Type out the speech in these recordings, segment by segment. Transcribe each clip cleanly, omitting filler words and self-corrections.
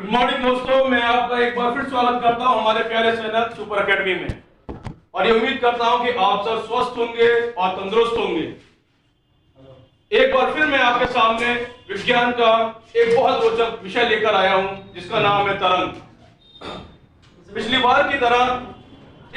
Good morning दोस्तों, मैं आपका एक बार फिर स्वागत करता हूं हमारे प्यारे चैनल सुपर एकेडमी में। और ये उम्मीद करता हूं कि आप सब स्वस्थ होंगे और तंदुरुस्त होंगे। एक बार फिर मैं आपके सामने विज्ञान का एक बहुत रोचक विषय लेकर आया हूं जिसका नाम है तरंग। पिछली बार की तरह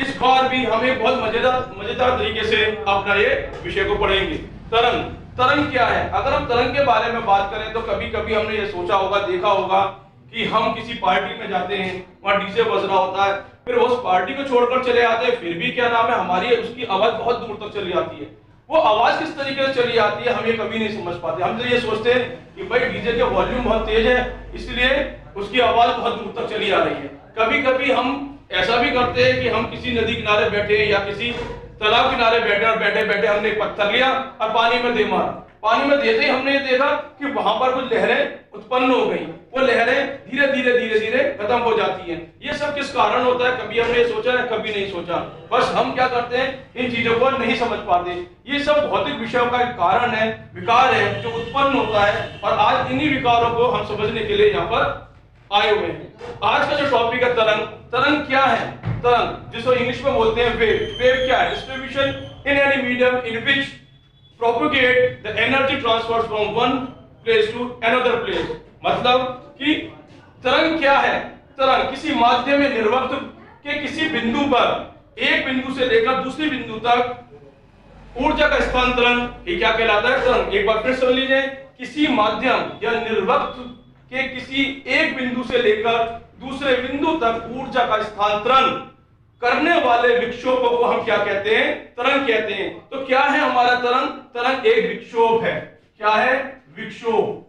इस बार भी हम एक बहुत मजेदार तरीके से अपना ये विषय को पढ़ेंगे। तरंग तरंग क्या है? अगर हम तरंग के बारे में बात करें तो कभी कभी हमने ये सोचा होगा, देखा होगा कि हम किसी पार्टी में जाते हैं, वहां डीजे बज रहा होता है, फिर उस पार्टी को छोड़कर चले आते हैं, फिर भी क्या नाम है हमारी उसकी आवाज बहुत दूर तक चली आती है। वो आवाज किस तरीके से चली आती है हम ये कभी नहीं समझ पाते। हम तो ये सोचते हैं कि भाई डीजे के वॉल्यूम बहुत तेज है इसलिए उसकी आवाज बहुत दूर तक चली आ रही है। कभी कभी हम ऐसा भी करते हैं कि हम किसी नदी किनारे बैठे या किसी तालाब किनारे बैठे और बैठे बैठे हमने एक पत्थर लिया और पानी में दे मारा। पानी में देते ही हमने ये देखा कि वहां पर कुछ लहरें उत्पन्न हो गई। वो लहरें धीरे धीरे खत्म हो जाती हैं। ये सब किस कारण होता है कभी हमने सोचा है? कभी नहीं सोचा। बस हम क्या करते हैं, इन चीजों को नहीं समझ पाते। ये सब भौतिक विषयों का एक कारण है, विकार है जो उत्पन्न होता है। और आज इन्हीं विकारों को हम समझने के लिए यहाँ पर आए हुए हैं। आज का जो टॉपिक है तरंग। तरंग क्या है? तरंग जिसको इंग्लिश में बोलते हैं वेव। वेव क्या है? Distribution in any medium in which propagate the energy transfers from one place to another place। मतलब कि तरंग क्या है? तरंग किसी माध्यम में निर्वक्त के किसी बिंदु पर एक बिंदु से लेकर दूसरे बिंदु तक ऊर्जा का स्थानांतरण, ये क्या कहलाता है? तरंग। एक बार फिर सुन लीजिए, किसी माध्यम या निर्वक्त के किसी एक बिंदु से लेकर दूसरे बिंदु तक ऊर्जा का स्थानांतरण करने वाले विक्षोभ को हम क्या कहते हैं? तरंग कहते हैं। तो क्या है हमारा तरंग? तरंग एक विक्षोभ है। क्या है? विक्षोभ।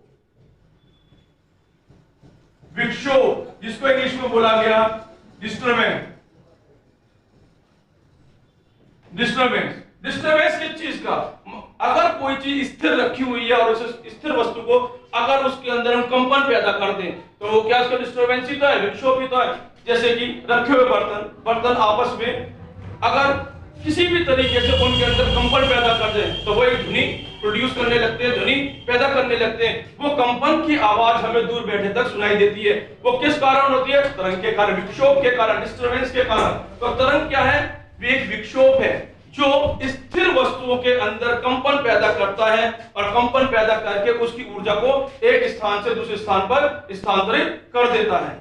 विक्षोभ जिसको इंग्लिश में बोला गया डिस्टर्बेंस। डिस्टर्बेंस डिस्टर्बेंस किस चीज का? अगर कोई चीज स्थिर रखी हुई है और उस स्थिर वस्तु को अगर उसके अंदर हम कंपन पैदा कर दें तो वो क्या उसका डिस्टर्बेंस ही तो है, विक्षोभ ही तो है। जैसे कि रखे हुए बर्तन आपस में अगर किसी भी तरीके से उनके अंदर कंपन पैदा कर दें तो वो एक ध्वनि प्रोड्यूस करने लगते हैं, ध्वनि पैदा करने लगते हैं। वो कंपन की आवाज हमें दूर बैठे तक सुनाई देती है। वो किस कारण होती है? तरंग के कारण, विक्षोभ के कारण, डिस्टर्बेंस के कारण। तो तरंग क्या है? वे एक विक्षोभ है जो स्थिर वस्तुओं के अंदर कंपन पैदा करता है और कंपन पैदा करके उसकी ऊर्जा को एक स्थान से दूसरे स्थान पर स्थानांतरित कर देता है।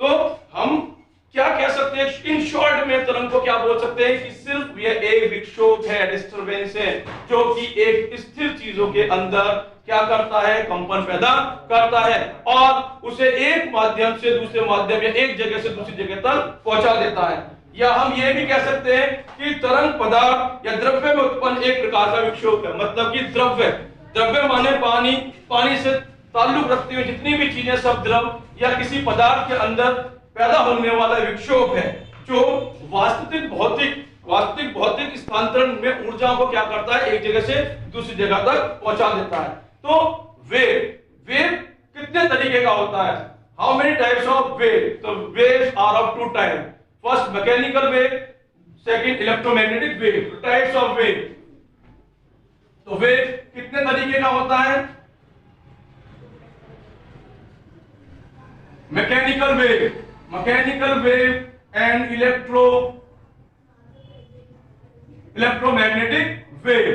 तो हम क्या कह सकते हैं? इन शॉर्ट में तरंग को क्या बोल सकते हैं कि सिर्फ यह एक विक्षोभ है, डिस्टर्बेंस है जो कि एक स्थिर चीजों के अंदर क्या करता है? कंपन पैदा करता है और उसे एक माध्यम से दूसरे माध्यम या एक जगह से दूसरी जगह तक पहुंचा देता है। या हम ये भी कह सकते हैं कि तरंग पदार्थ या द्रव्य में उत्पन्न एक प्रकार का विक्षोभ है। मतलब कि द्रव्य माने पानी, पानी से ताल्लुक रखते हुए जितनी भी चीजें सब द्रव या किसी पदार्थ के अंदर पैदा होने वाला विक्षोभ है जो वास्तविक भौतिक स्थानांतरण में ऊर्जा को क्या करता है? एक जगह से दूसरी जगह तक पहुंचा देता है। तो वेव कितने तरीके का होता है? How many types of wave? तो waves are of two type. First mechanical wave, second electromagnetic wave. Types of wave. तो वेव कितने तरीके का होता है? Mechanical wave and electromagnetic wave.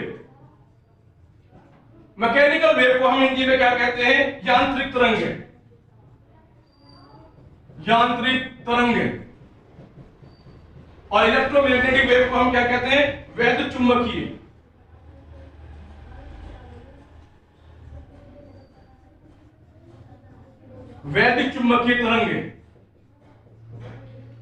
Mechanical wave को हम हिंदी में क्या कहते हैं? यांत्रिक तरंगे। यांत्रिक तरंगे। और इलेक्ट्रोमैग्नेटिक वेव को हम क्या कहते हैं? वैद्युत चुंबकीय। वैद्युत चुंबकीय तरंगे।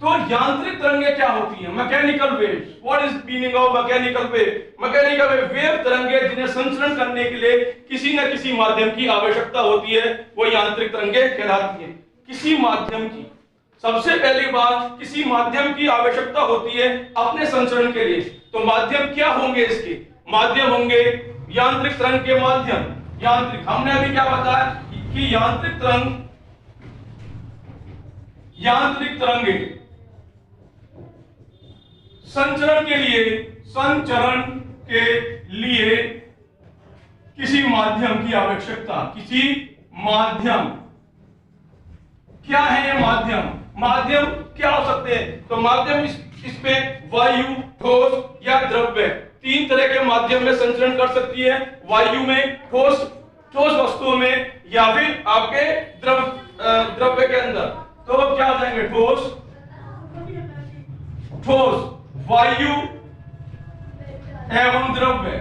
तो यांत्रिक तरंगे क्या होती हैं? Mechanical waves. What is meaning of mechanical wave? Mechanical wave तरंगे जिन्हें संचरण करने के लिए किसी न किसी माध्यम की आवश्यकता होती है, वो यांत्रिक तरंगे कहलाती हैं। किसी माध्यम की, सबसे पहली बात, किसी माध्यम की आवश्यकता होती है अपने संचरण के लिए। तो माध्यम क्या होंगे? इसके माध्यम होंगे यांत्रिक तरंग के माध्यम। यांत्रिक, हमने अभी क्या बताया कि यांत्रिक तरंगे संचरण के लिए किसी माध्यम की आवश्यकता, किसी माध्यम क्या है ये माध्यम? माध्यम क्या हो सकते हैं? तो माध्यम इसमें वायु, ठोस या द्रव्य, तीन तरह के माध्यम में संचरण कर सकती है। वायु में, ठोस वस्तुओं में, या फिर आपके द्रव्य के अंदर। तो क्या हो जाएंगे? ठोस, वायु एवं द्रव्य।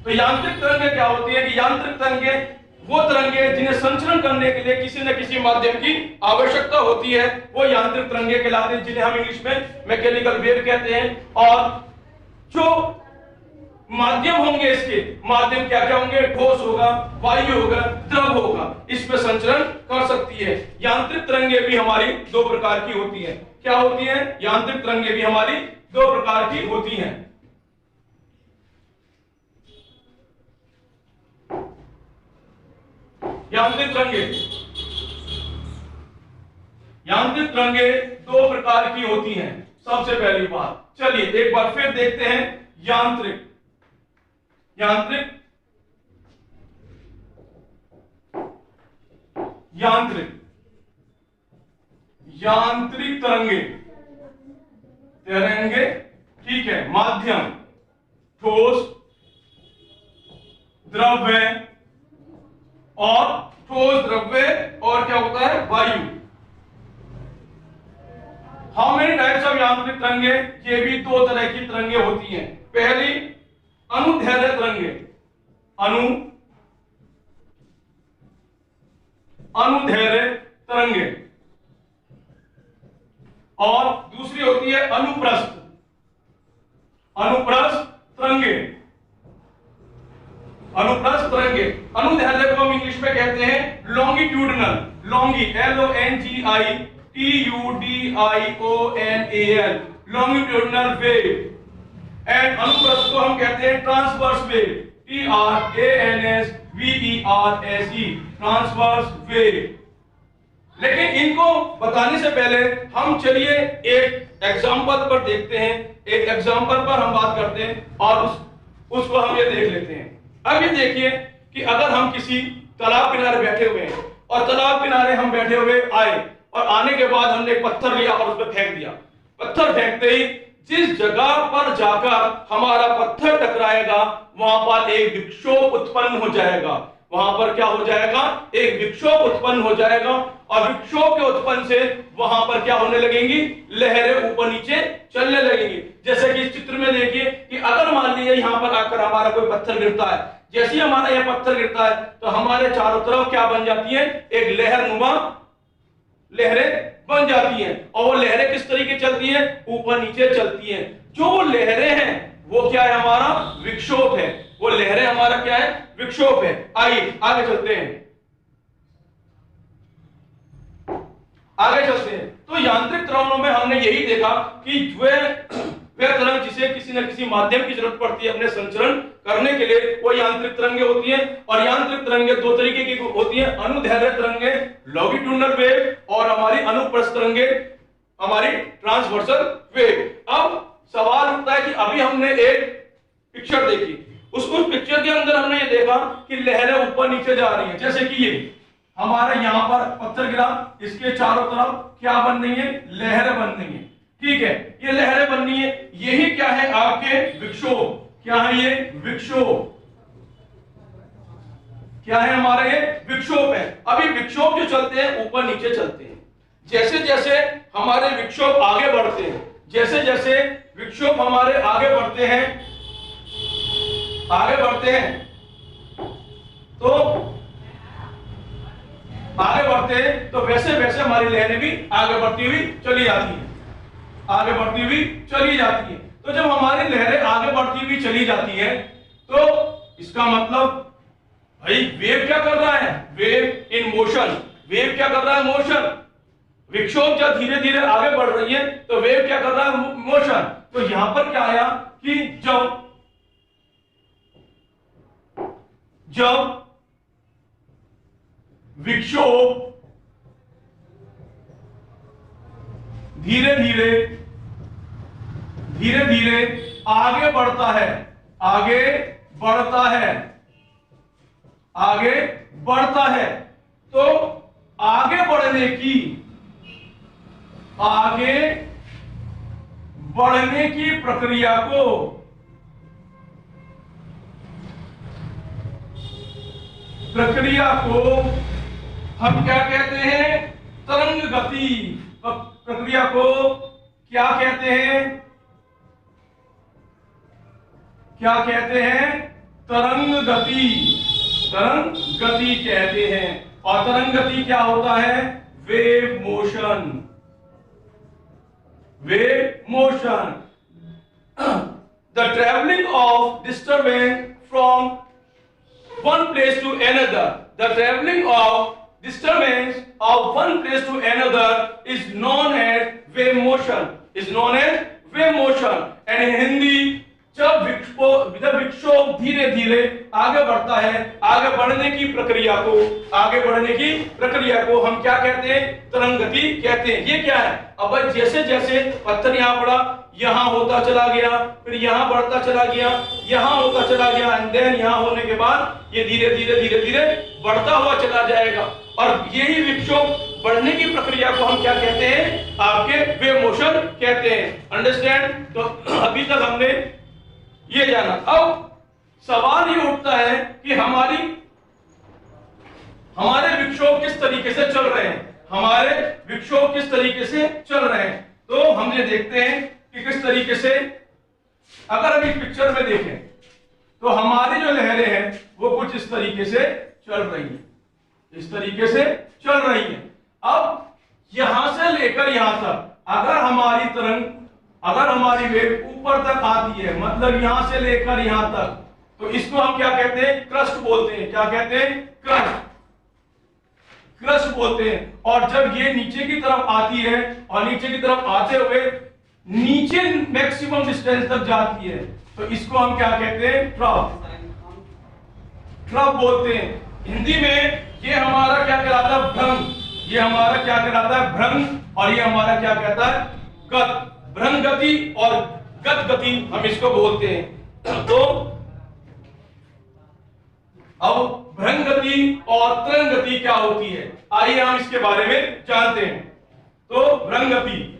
तो यांत्रिक तरंगें क्या होती है कि यांत्रिक तरंगें वो तरंगें जिन्हें संचरण करने के लिए किसी न किसी माध्यम की आवश्यकता होती है, वो यांत्रिक तरंगें कहलाती हैं, जिन्हें हम इंग्लिश में मैकेनिकल वेव कहते हैं। और जो माध्यम होंगे, इसके माध्यम क्या क्या होंगे? ठोस होगा, वायु होगा, द्रव होगा, इसमें संचरण कर सकती है। यांत्रिक तरंगें भी हमारी दो प्रकार की होती है। क्या होती है? यांत्रिक तरंगें भी हमारी दो प्रकार की होती हैं। यांत्रिक तरंगें दो प्रकार की होती हैं। सबसे पहली बात, चलिए एक बार फिर देखते हैं यांत्रिक तरंगे, ठीक है। माध्यम, ठोस, द्रव्य और ठोस, द्रव्य और क्या होता है? वायु। हाउ मेनी टाइप्स ऑफ यांत्रिक तरंगे? ये भी दो तरह की तरंगे होती हैं। पहली अनुदैर्घ्य तरंगे, अनुदैर्घ्य तरंगे, और दूसरी होती है अनुप्रस्थ तरंगे। अनुप्रस्थ तरंगे, अनुदैर्घ्य को हम इंग्लिश में कहते हैं longitudinal, LONGITUDIONAL, longitudinal wave. And अनुप्रस्थ को हम कहते हैं transverse wave, TRANSVERSE, transverse wave. लेकिन इनको बताने से पहले हम चलिए एक एग्जांपल पर देखते हैं, एक एग्जांपल पर हम बात करते हैं और उसको हम ये देख लेते हैं। अब ये देखिए कि अगर हम किसी तालाब किनारे बैठे हुए हैं और तालाब किनारे हम बैठे हुए आए और आने के बाद हमने एक पत्थर लिया और उस पर फेंक दिया। पत्थर फेंकते ही जिस जगह पर जाकर हमारा पत्थर टकराएगा वहां पर एक विक्षोभ उत्पन्न हो जाएगा। वहां पर क्या हो जाएगा? एक विक्षोभ उत्पन्न हो जाएगा, और विक्षोभ के उत्पन्न से वहां पर क्या होने लगेंगी? लहरें ऊपर नीचे चलने लगेंगी। जैसे कि इस चित्र में देखिए कि अगर मान लीजिए यहां पर आकर हमारा कोई पत्थर गिरता है, जैसे ही हमारा यह पत्थर गिरता है तो हमारे चारों तरफ क्या बन जाती है? एक लहरनुमा लहरें बन जाती हैं। और वो लहरें किस तरीके चलती हैं? ऊपर नीचे चलती हैं। जो वो लहरें हैं वो क्या है? हमारा विक्षोभ है। वो लहरें हमारा क्या है? विक्षोभ है। आइए आगे चलते हैं, तो यांत्रिक तरंगों में हमने यही देखा कि वह तरंग जिसे किसी न किसी माध्यम की जरूरत पड़ती है अपने संचरण करने के लिए, वो यांत्रिक तरंगे होती हैं। और यांत्रिक तरंगे दो तरीके की होती हैं, अनुदैर्घ्य तरंगे लॉन्गिट्यूडनल वेव, और हमारी अनुप्रस्थ तरंगे हमारी ट्रांसवर्सल वेव। अब सवाल उठता है कि अभी हमने एक पिक्चर देखी, उस पिक्चर के अंदर हमने ये देखा कि लहरें ऊपर नीचे जा रही हैं। जैसे कि ये हमारे यहां पर पत्थर गिरा, इसके चारों तरफ क्या बन रही है? लहरें बन रही है। ठीक है, ये लहरें बन रही है, यही क्या है? आपके विक्षोभ। क्या है ये? विक्षोभ। क्या है हमारा? ये विक्षोभ है। अभी विक्षोभ जो चलते हैं ऊपर नीचे चलते हैं। जैसे जैसे हमारे विक्षोभ आगे बढ़ते हैं, जैसे जैसे विक्षोभ हमारे आगे बढ़ते हैं तो वैसे वैसे हमारी लहरें भी आगे बढ़ती हुई चली जाती हैं, तो जब हमारी लहरें आगे बढ़ती हुई चली जाती है तो इसका मतलब भाई वेव क्या कर रहा है? Wave in motion. वेव क्या कर रहा है? मोशन। विक्षोभ जब धीरे धीरे आगे बढ़ रही है तो वेव क्या कर रहा है? मोशन। तो यहां पर क्या आया कि जब विक्षोभ धीरे धीरे आगे बढ़ता है तो आगे बढ़ने की प्रक्रिया को हम क्या कहते हैं? तरंग गति। प्रक्रिया को क्या कहते हैं? तरंग गति कहते हैं। और तरंग गति क्या होता है? Wave motion. The traveling of disturbance from one place to another. The traveling of disturbance of one place to another is known as wave motion. And in Hindi, जब विक्षोभ धीरे धीरे आगे बढ़ता है, आगे बढ़ने की प्रक्रिया को हम क्या कहते हैं? तरंग गति कहते हैं। ये क्या है? अब जैसे जैसे पत्थर यहाँ पड़ा, यहाँ होता चला गया, फिर यहाँ बढ़ता चला गया, यहाँ होता चला गया, एंड देन यहाँ होने के बाद ये धीरे धीरे बढ़ता हुआ चला जाएगा। और यही विक्षोभ बढ़ने की प्रक्रिया को हम क्या कहते हैं? आपके वेव मोशन कहते हैं। अंडरस्टैंड? तो अभी तक हमने ये जाना। अब सवाल ये उठता है कि हमारे विक्षोभ किस तरीके से चल रहे हैं। तो हम ये देखते हैं कि किस तरीके से, अगर हम इस पिक्चर में देखें तो हमारी जो लहरें हैं वो कुछ इस तरीके से चल रही हैं। अब यहां से लेकर यहां तक अगर हमारी वेव ऊपर तक आती है, मतलब यहां से लेकर यहां तक, तो इसको हम क्या कहते हैं? क्रस्ट बोलते हैं। क्रस्ट बोलते हैं। और जब ये नीचे की तरफ आती है और नीचे की तरफ आते हुए नीचे मैक्सिमम डिस्टेंस तक जाती है, तो इसको हम क्या कहते हैं? ट्रफ बोलते हैं। हिंदी में ये हमारा क्या कहलाता है? भ्रंग। और ये हमारा क्या कहता है? गत। भ्रंग गति और गत गति हम इसको बोलते हैं। तो अब भ्रंग गति और तरंग गति क्या होती है, आइए हम इसके बारे में जानते हैं। तो भ्रंग गति,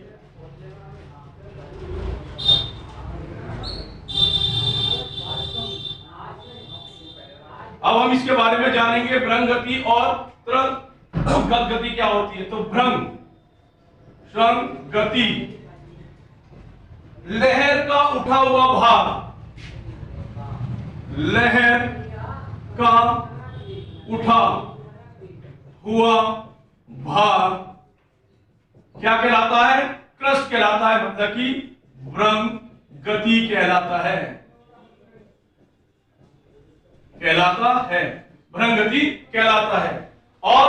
अब हम इसके बारे में जानेंगे। भ्रंग गति और गत गति क्या होती है? तो भ्रंग गति, लहर का उठा हुआ भाग क्या कहलाता है? क्रस्ट कहलाता है, मतलब कि भ्रंग गति कहलाता है। भ्रंग गति कहलाता है। और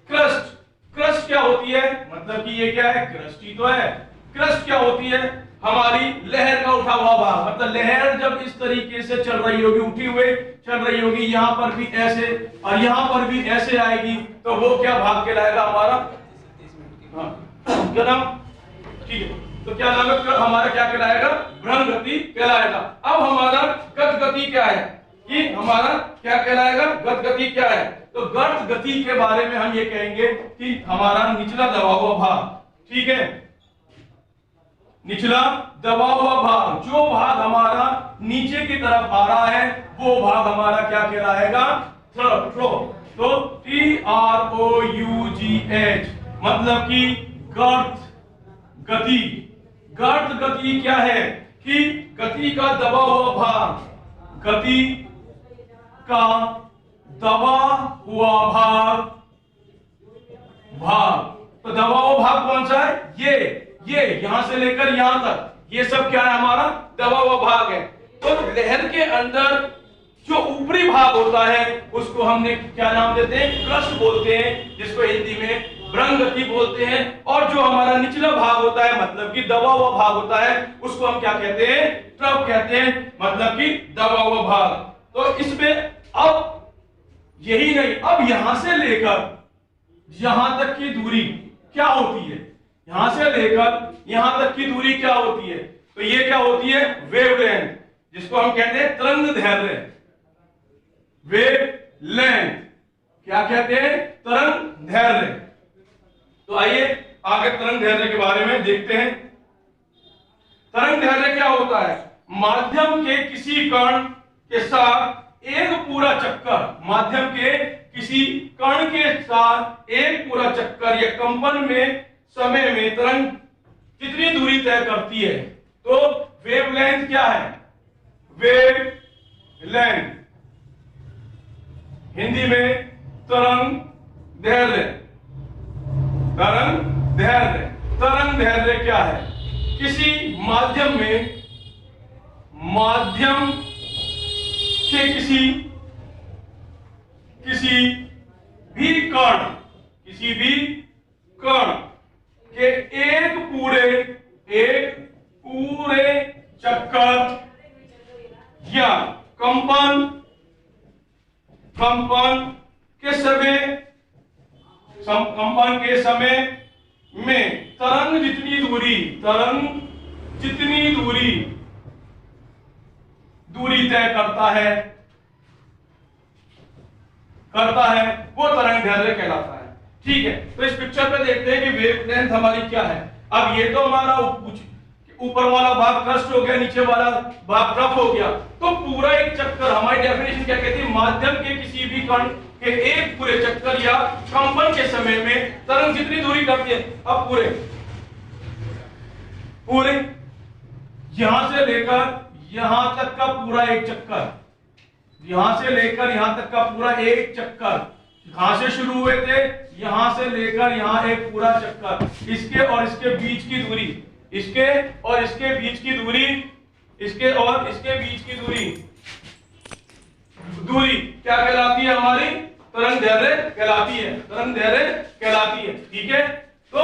क्रस्ट क्या होती है? मतलब कि ये क्या है? क्रस्ट ही तो है। क्रस्ट क्या होती है? हमारी लहर का उठा हुआ भाग, मतलब लहर जब इस तरीके से चल रही होगी, उठी हुई चल रही होगी, यहां पर भी ऐसे और यहां पर भी ऐसे आएगी, तो वो क्या भाग कहलाएगा? हमारा क्या नाम? ठीक है, तो क्या नाम है? हमारा क्या कहलाएगा? भ्रंग गति कहलाएगा। अब हमारा गत गति क्या है? कि हमारा क्या कहलाएगा? गत गति क्या है? तो गत गति के बारे में हम ये कहेंगे कि हमारा निचला दबा हुआ भाग, ठीक है, निचला दबा हुआ भाग, जो भाग हमारा नीचे की तरफ आ रहा है वो भाग हमारा क्या कहलाएगा? थ्रो। तो TROUGH मतलब कि गर्त गति। गर्त गति क्या है? कि गति का दबा हुआ भाग, गति का दबा हुआ भाग। तो दबा हुआ भाग कौन सा है? ये यहां से लेकर यहां तक, ये सब क्या है? हमारा दबा हुआ भाग है। तो लहर के अंदर जो ऊपरी भाग होता है उसको हमने क्या नाम देते हैं? क्रस्ट बोलते हैं, जिसको हिंदी में भ्रंग गति बोलते हैं। और जो हमारा निचला भाग होता है, मतलब कि दबा हुआ भाग होता है, उसको हम क्या कहते हैं? ट्रफ कहते हैं, मतलब कि दबा हुआ भाग। तो इसमें अब यही नहीं, अब यहां से लेकर यहां तक की दूरी क्या होती है? यहां से लेकर यहां तक की दूरी क्या होती है? तो ये क्या होती है? वेवलेंथ, जिसको हम कहते हैं तरंग दैर्ध्य। वेवलेंथ क्या कहते हैं? तरंग दैर्ध्य। तो आइए आगे तरंग दैर्ध्य के बारे में देखते हैं। तरंग दैर्ध्य क्या होता है? माध्यम के किसी कण के साथ एक पूरा चक्कर, माध्यम के किसी कण के साथ एक पूरा चक्कर या कंपन में समय में तरंग कितनी दूरी तय करती है। तो वेवलेंथ क्या है? वेवलेंथ, हिंदी में तरंग दैर्ध्य। तरंग दैर्ध्य, तरंग दैर्ध्य क्या है? किसी माध्यम में, माध्यम के किसी भी कण, किसी भी कण के एक पूरे चक्कर या कंपन के समय में तरंग जितनी दूरी तय करता है वो तरंग दैर्ध्य कहलाता है। ठीक है, तो इस पिक्चर पे देखते हैं कि वेवलेंथ हमारी क्या है। अब ये तो हमारा ऊपर वाला भाग क्रस्ट हो गया, नीचे वाला भाग ट्रफ हो गया। तो पूरा एक चक्कर, हमारी डेफिनेशन क्या कहती है? माध्यम के किसी भी कण के एक पूरे चक्कर या कंपन के समय में तरंग जितनी दूरी करती है। अब पूरे यहां से लेकर यहां तक का पूरा एक चक्कर, यहां से लेकर यहां तक का पूरा एक चक्कर, कहां से शुरू हुए थे? यहां से लेकर यहां एक पूरा चक्कर, इसके और इसके बीच की दूरी, इसके और इसके बीच की दूरी, इसके और इसके बीच की दूरी क्या कहलाती है? हमारी तरंग दैर्ध्य कहलाती है, तरंग दैर्ध्य कहलाती है। ठीक है, तो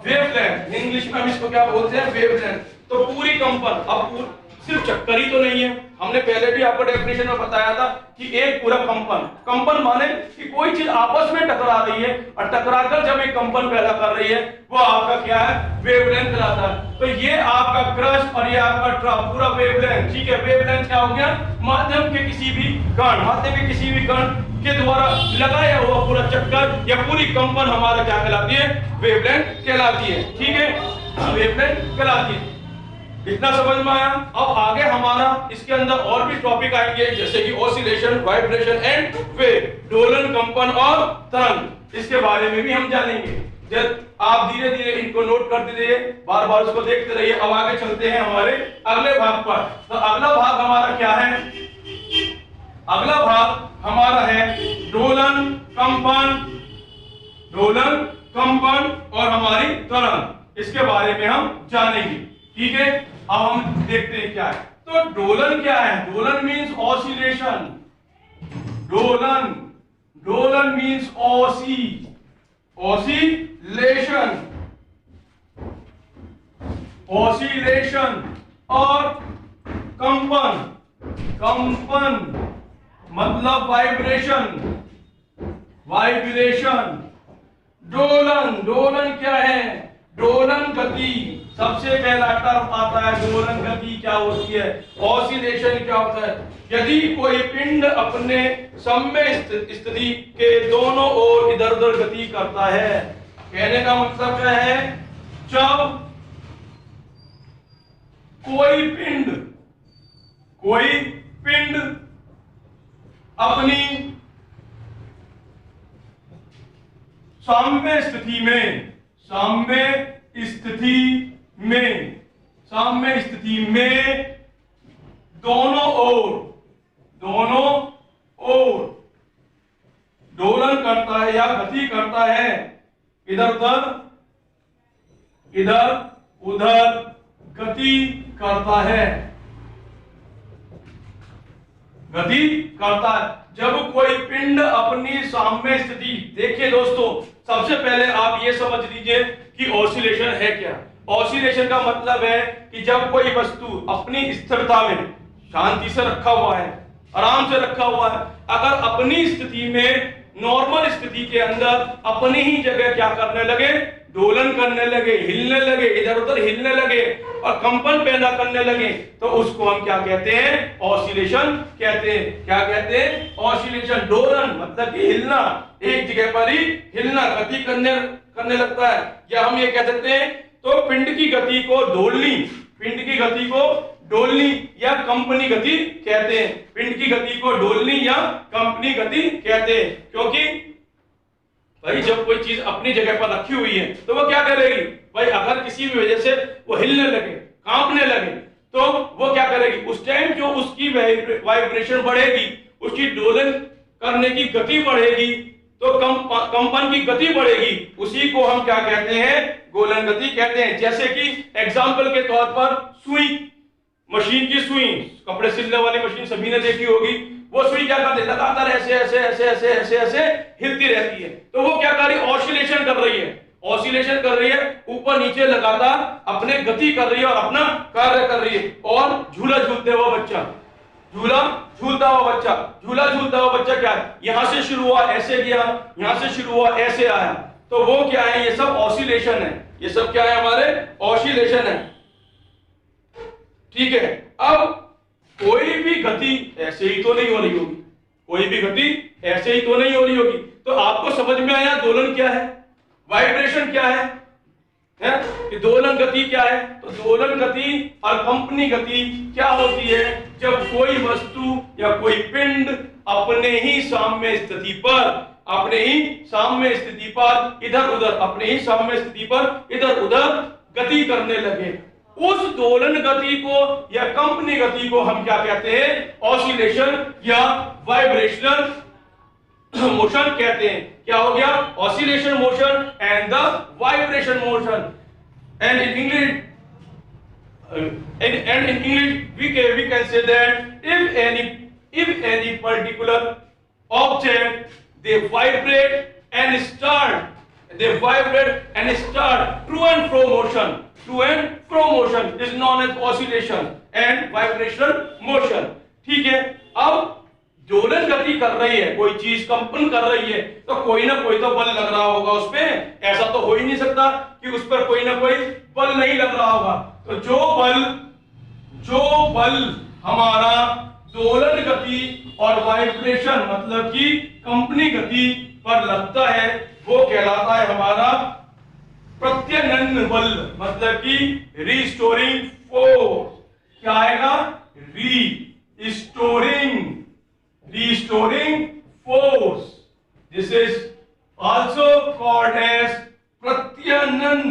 वेवलेंथ, इंग्लिश में हम इसको क्या बोलते हैं? वेवलेंथ। तो पूरी कंपन, अब सिर्फ चक्कर ही तो नहीं है, हमने पहले भी आपको डेफिनेशन में बताया था कि एक पूरा कंपन माने कि कोई चीज आपस में टकरा रही है और टकराकर जब एक कंपन पैदा कर रही है, वो आपका क्या है? वेवलेंथ कहलाता है। तो ये आपका क्रस्ट और ये आपका ट्रफ, पूरा वेवलेंथ। ठीक है, वेवलेंथ क्या हो गया? माध्यम के किसी भी कण के द्वारा लगाया हुआ पूरा चक्कर या पूरी कंपन हमारा क्या कहलाती है? वेवलेंथ कहलाती है। ठीक है, वेवलेंथ कहलाती है। इतना समझ में आया? अब आगे हमारा इसके अंदर और भी टॉपिक आएंगे, जैसे कि ऑसिलेशन, वाइब्रेशन एंड वेव, दोलन, कंपन और तरंग। इसके बारे में भी हम जानेंगे। जब आप धीरे धीरे इनको नोट करते रहिए, बार बार उसको देखते रहिए। अब आगे चलते हैं हमारे अगले भाग पर। तो अगला भाग हमारा क्या है? अगला भाग हमारा है दोलन, कंपन और हमारी तरंग। इसके बारे में हम जानेंगे। ठीक है, अब हम देखते हैं क्या है। तो दोलन क्या है? दोलन मींस ऑसिलेशन। दोलन मींस ऑसिलेशन और कंपन मतलब वाइब्रेशन। दोलन क्या है? दोलन गति, सबसे पहला टर्म आता है दोलन गति क्या होती है? ऑसिलेशन क्या होता है? यदि कोई पिंड अपने समव्य स्थिति के दोनों ओर इधर उधर गति करता है, कहने का मतलब क्या है? जब कोई पिंड अपनी साम्य स्थिति में दोनों ओर दोलन करता है या गति करता है, इधर उधर गति करता है। जब कोई पिंड अपनी साम्य स्थिति, देखिए दोस्तों, सबसे पहले आप ये समझ लीजिए कि ऑसिलेशन है क्या। ऑसिलेशन का मतलब है कि जब कोई वस्तु अपनी स्थिरता में शांति से रखा हुआ है, आराम से रखा हुआ है, अगर अपनी स्थिति में नॉर्मल स्थिति के अंदर अपनी ही जगह क्या करने लगे, दोलन करने लगे, हिलने लगे, इधर उधर हिलने लगे और कंपन पैदा करने लगे, तो उसको हम क्या कहते हैं, ऑसिलेशन कहते हैं। क्या कहते हैं, ऑसिलेशन। दोलन मतलब कि हिलना, एक जगह पर ही हिलना, गति करने लगता है। या हम ये कह सकते हैं तो पिंड की गति को डोलनी, पिंड की गति को डोलनी या कंपनी गति कहते हैं। पिंड की गति को डोलनी या कंपनी गति कहते हैं, क्योंकि भाई जब कोई चीज अपनी जगह पर रखी हुई है तो वो क्या करेगी भाई, अगर किसी भी वजह से वो हिलने लगे, कांपने लगे, तो वो क्या करेगी, उस टाइम जो उसकी वाइब्रेशन बढ़ेगी, उसकी डोलन करने की गति बढ़ेगी, तो कंपन की गति बढ़ेगी, उसी को हम क्या कहते हैं, गोलन गति कहते हैं। जैसे कि एग्जाम्पल के तौर पर सुई, मशीन की सुई, कपड़े सिलने वाली मशीन सभी ने देखी होगी, वो सुई क्या करती है, लगातार ऐसे ऐसे ऐसे ऐसे ऐसे ऐसे हिलती रहती है, तो वो क्या कर रही है, ऑसिलेशन कर रही है, ऑसिलेशन कर रही है, ऊपर नीचे लगातार अपने गति कर रही है और अपना कार्य कर रही है। और झूला झूलते हुआ बच्चा, झूला झूलता हुआ बच्चा, झूला झूलता हुआ बच्चा क्या है, यहां से शुरू हुआ ऐसे गया, यहां से शुरू हुआ ऐसे आया, तो वो क्या है, ये सब ऑसिलेशन है, ये सब क्या है, हमारे ऑसिलेशन है। ठीक है, अब कोई भी गति ऐसे ही तो नहीं हो रही होगी, कोई भी गति ऐसे ही तो नहीं हो रही होगी, तो आपको समझ में आया दोलन क्या है, वाइब्रेशन क्या है कि दोलन गति क्या है। तो दोलन गति और कंपनी गति क्या होती है, जब कोई वस्तु या कोई पिंड अपने ही साम्य स्थिति पर, अपने ही साम्य स्थिति पर इधर उधर, अपने ही साम्य स्थिति पर इधर उधर गति करने लगे, उस दोलन गति को या कंपनी गति को हम क्या कहते हैं, ऑसिलेशन या वाइब्रेशनल मोशन कहते हैं। क्या हो गया, oscillation motion and the vibration motion. And in English we can say that if any particular object they vibrate and start to and fro motion is known as oscillation and vibrational motion। ठीक है, अब दोलन गति कर रही है, कोई चीज कंपन कर रही है, तो कोई ना कोई तो बल लग रहा होगा उस पे, ऐसा तो हो ही नहीं सकता कि उस पर कोई ना कोई बल नहीं लग रहा होगा। तो जो बल हमारा दोलन गति और वाइब्रेशन मतलब कि कंपनी गति पर लगता है, वो कहलाता है हमारा प्रत्यनन बल, मतलब कि रिस्टोरिंग फोर्स। क्या आएगा, restoring force। This is also called as pratyanan।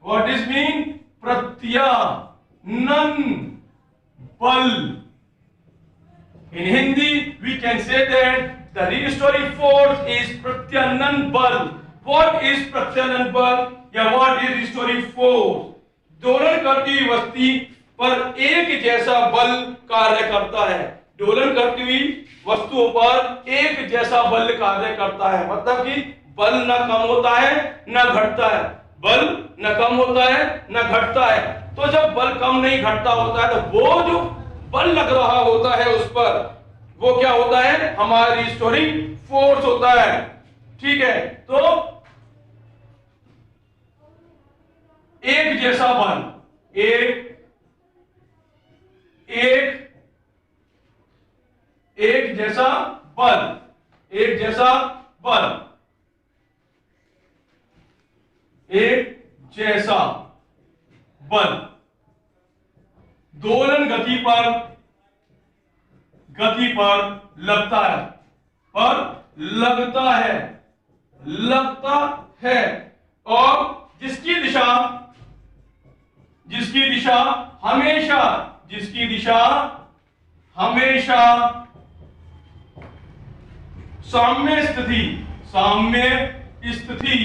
What is mean, pratyanan bal। In Hindi we can say that the restoring force is pratyanan bal। What is pratyanan bal या what is restoring force? दोलन करती हुई वस्तु पर एक जैसा बल कार्य करता है, दोलन करती हुई वस्तुओं पर एक जैसा बल कार्य करता है, मतलब कि बल न कम होता है न घटता है, बल न कम होता है न घटता है। तो जब बल कम नहीं घटता होता है, तो वो जो बल लग रहा होता है उस पर, वो क्या होता है, हमारा रिस्टोरिंग फोर्स होता है। ठीक है, तो एक जैसा बल, एक जैसा बल, एक जैसा बल, एक जैसा बल दोलन गति पर लगता है, लगता है और जिसकी हमेशा साम्य स्थिति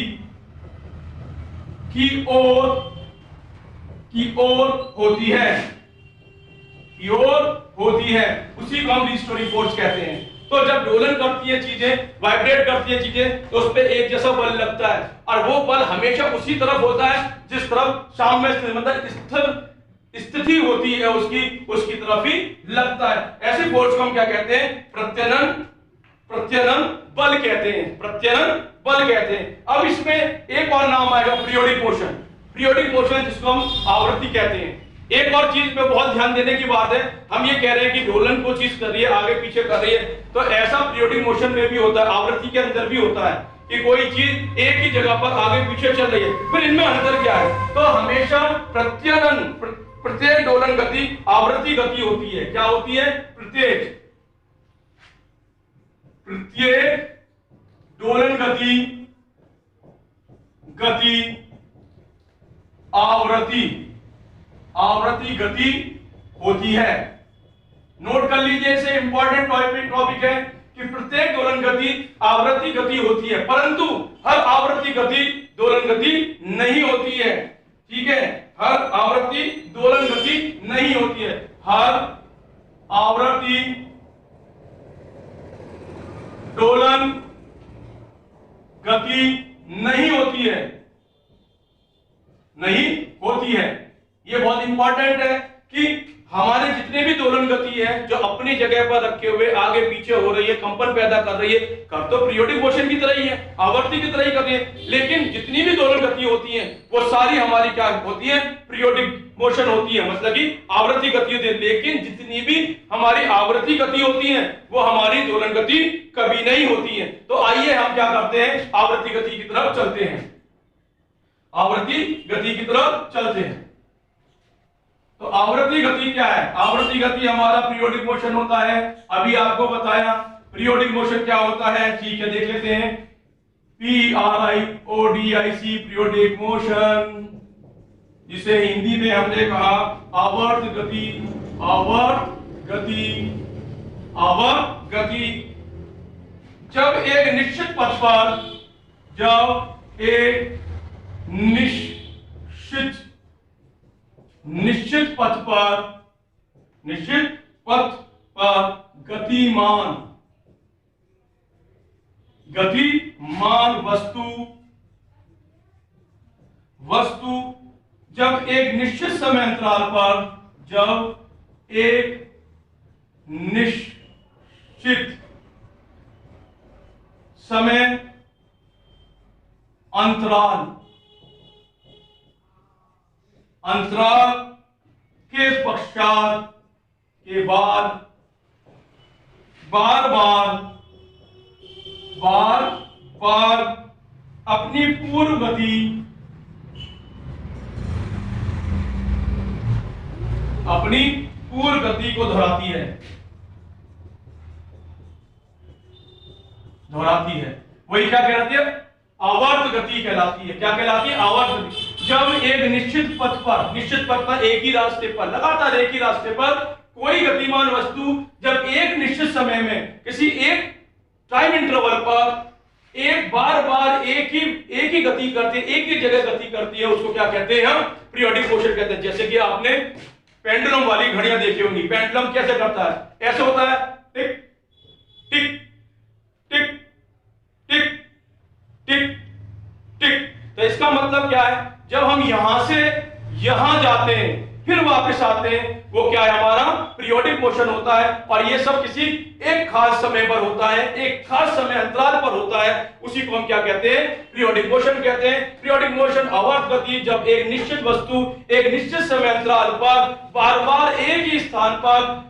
की ओर होती है, उसी को हम रिस्टोरिंग फोर्स कहते हैं। तो जब दोलन करती है चीजें, वाइब्रेट करती है चीजें, तो उस पर एक जैसा बल लगता है और वो बल हमेशा उसी तरफ होता है जिस तरफ साम्य मतलब स्थिर स्थिति होती है उसकी तरफ ही लगता है। ऐसे फोर्स को हम क्या कहते हैं, प्रत्यनन प्रत्यनन बल कहते हैं, प्रत्यनन बल कहते हैं। अब इसमें एक और नाम आएगा पीरियोडिक मोशन, पीरियोडिक मोशन जिसको हम आवृत्ति कहते हैं। एक और चीज पे बहुत ध्यान देने की बात है, हम ये कह रहे हैं कि दोलन को चीज कर रही है, आगे पीछे कर रही है, तो ऐसा पीरियोडिक मोशन में भी होता है, आवृत्ति के अंदर भी होता है कि कोई चीज एक ही जगह पर आगे पीछे चल रही है। फिर इनमें अंतर क्या है? तो हमेशा प्रत्यनन, प्रत्येक दोलन गति आवृत्ति गति होती है। क्या होती है? प्रत्येक दोलन गति आवृत्ति गति होती है। नोट कर लीजिए, इसे इंपॉर्टेंट टॉपिक है कि प्रत्येक दोलन गति आवृत्ति गति होती है, परंतु हर आवृत्ति गति दोलन गति नहीं होती है। ठीक है, हर आवृत्ति दोलन गति नहीं होती है, हर आवृत्ति दोलन गति नहीं होती है, नहीं होती है। ये बहुत इंपॉर्टेंट है कि हमारे जितने भी दोलन गति है जो अपनी जगह पर रखे हुए आगे पीछे हो रही है, कंपन पैदा कर रही है, कर तो पीरियोडिक मोशन की तरह ही है, आवर्ती की तरह ही कर रही है, लेकिन जितनी भी दोलन गति होती है वो सारी हमारी क्या होती है? पीरियोडिक मोशन होती है, मतलब कि आवृत्ति गति होती है। लेकिन जितनी भी हमारी आवृत्ति गति होती है वो हमारी दोलन गति कभी नहीं होती है। तो आइए हम क्या करते हैं, आवृत्ति गति की तरफ चलते हैं, आवृत्ति गति की तरफ चलते हैं। तो आवृत्ति गति क्या है? आवृत्ति गति हमारा पीरियोडिक मोशन होता है। अभी आपको बताया पीरियोडिक मोशन क्या होता है, ठीक है, देख लेते हैं। PRIODIC पीरियोडिक मोशन, जिसे हिंदी में हमने कहा आवर्त गति, आवर्त गति, आवर्त गति। जब एक निश्चित पथ पर, जब एक निश्चित पथ पर गतिमान वस्तु जब एक निश्चित समय अंतराल पर, जब एक निश्चित समय अंतराल के पश्चात के बाद बार बार अपनी पूर्व गति को दोहराती है, वही क्या कहलाती है? आवर्त गति कहलाती है। क्या कहलाती है? आवर्त गति। जब एक निश्चित पथ पर एक ही रास्ते पर, लगातार एक ही रास्ते पर कोई गतिमान वस्तु जब एक निश्चित समय में किसी एक टाइम इंटरवल पर एक बार एक ही गति करती है, एक ही जगह गति करती है, उसको क्या कहते हैं? हम पीरियोडिक मोशन कहते हैं। जैसे कि आपने पेंडुलम वाली घड़ियां देखी होंगी। पेंडुलम कैसे करता है? ऐसे होता है, टिक टिक टिक टिक टिक टिक। तो इसका मतलब क्या है? जब हम यहां से यहां जाते हैं फिर वापस आते हैं, वो क्या है? हमारा पीरियोडिक मोशन होता है। और ये सब किसी एक खास समय पर होता है, एक खास समय अंतराल पर होता है, उसी को हम क्या कहते हैं? पीरियोडिक मोशन कहते हैं। पीरियोडिक मोशन आवर्त गति, जब एक निश्चित वस्तु एक निश्चित समय अंतराल पर बार बार एक ही स्थान पर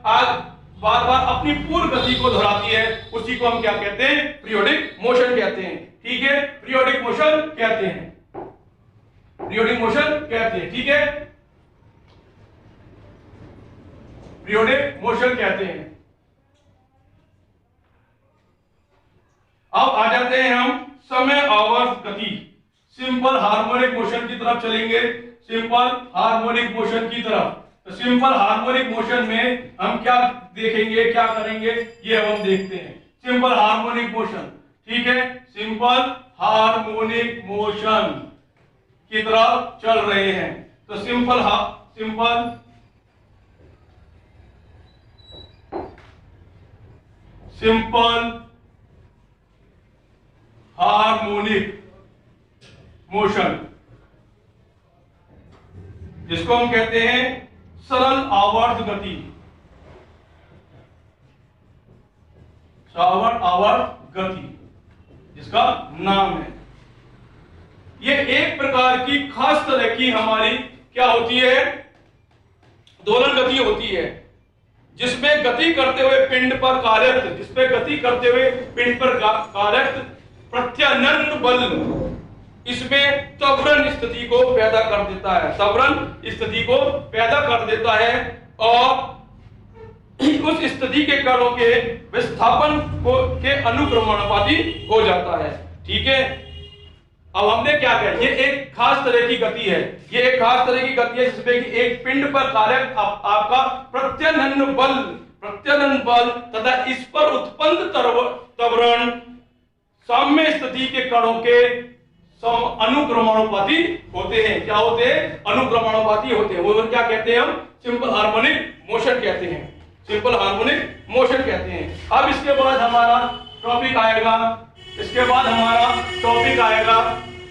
बार बार अपनी पूर्व गति को दोहराती है, उसी को हम क्या कहते हैं? पीरियोडिक मोशन कहते हैं। ठीक है, पीरियोडिक मोशन कहते हैं, पीरियोडिक मोशन कहते हैं। ठीक है, पीरियोडिक मोशन कहते हैं। अब आ जाते हैं हम समय आवर्त गति, सिंपल हार्मोनिक मोशन की तरफ चलेंगे, सिंपल हार्मोनिक मोशन की तरफ। तो सिंपल हार्मोनिक मोशन में हम क्या देखेंगे, क्या करेंगे, ये हम देखते हैं। सिंपल हार्मोनिक मोशन, ठीक है, सिंपल हार्मोनिक मोशन की तरफ चल रहे हैं। तो सिंपल हार्मोनिक मोशन, जिसको हम कहते हैं सरल आवर्त गति, आवर्त गति, जिसका नाम है। ये एक प्रकार की खास तरह की हमारी क्या होती है, दोलन गति होती है, जिसमें गति करते हुए पिंड पर कार्यरत, जिसपे गति करते हुए पिंड पर कार्यरत प्रत्यानयन बल इसमें त्वरण स्थिति को पैदा कर देता है, त्वरण स्थिति को पैदा कर देता है और उस स्थिति के कणों के विस्थापन को के अनुक्रमणानुपाती हो जाता है। ठीक है, अब हमने क्या किया, ये एक खास तरह की गति है, ये एक खास तरह की गति है जिसमें कि एक पिंड पर कार्यरत आपका प्रत्यानयन बल तथा इस पर उत्पन्न त्वरण साम्य स्थिति के कणों के अनुक्रमणानुपाती होते हैं। क्या होते हैं, अनुक्रमणानुपाती होते हैं। वो क्या कहते हैं, हम सिंपल हार्मोनिक मोशन कहते हैं, सिंपल हार्मोनिक मोशन कहते हैं। अब इसके बाद हमारा टॉपिक आएगा, इसके बाद हमारा टॉपिक आएगा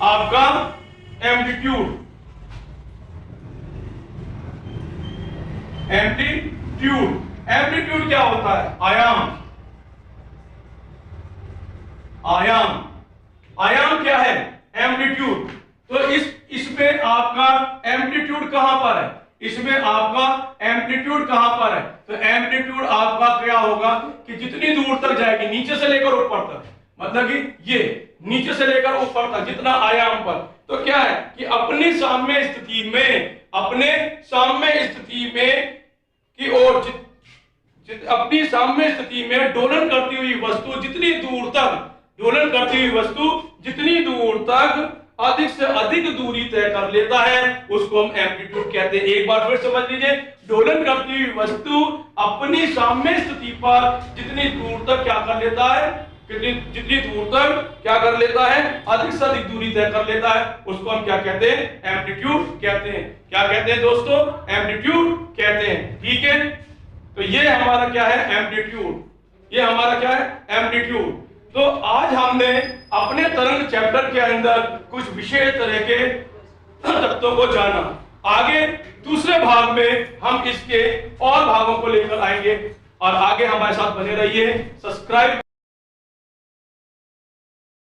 आपका एम्पलीट्यूड। एम्पलीट्यूड क्या होता है, आयाम क्या है, एम्पलीट्यूड। तो इसमें आपका एम्पलीट्यूड कहां पर है, इसमें आपका एम्पलीट्यूड कहां पर है, तो एम्पलीट्यूड आपका क्या होगा कि जितनी दूर तक जाएगी, नीचे से लेकर ऊपर तक, मतलब कि ये नीचे से लेकर ऊपर तक जितना आयाम पर, तो क्या है कि अपनी साम्य स्थिति में की ओर अपनी साम्य स्थिति में डोलन करती हुई वस्तु जितनी दूर तक अधिक से अधिक दूरी तय कर लेता है, उसको हम एम्पलीट्यूड कहते हैं। एक बार फिर समझ लीजिए, डोलन करती हुई वस्तु अपनी साम्य स्थिति पर जितनी दूर तक क्या कर लेता है, जितनी दूर तक क्या कर लेता है, अधिक से अधिक दूरी तय कर लेता है, उसको हम क्या कहते हैं, एम्पलीट्यूड कहते हैं। क्या कहते हैं दोस्तों, एम्पलीट्यूड कहते हैं। ठीक है, तो ये हमारा क्या है, एम्पलीट्यूड, ये हमारा क्या है, एम्पलीट्यूड। तो आज हमने अपने तरंग चैप्टर के अंदर कुछ विशेष तरह के तत्वों को जाना। आगे दूसरे भाग में हम इसके और भागों को लेकर आएंगे, और आगे हमारे साथ बने रहिए। सब्सक्राइब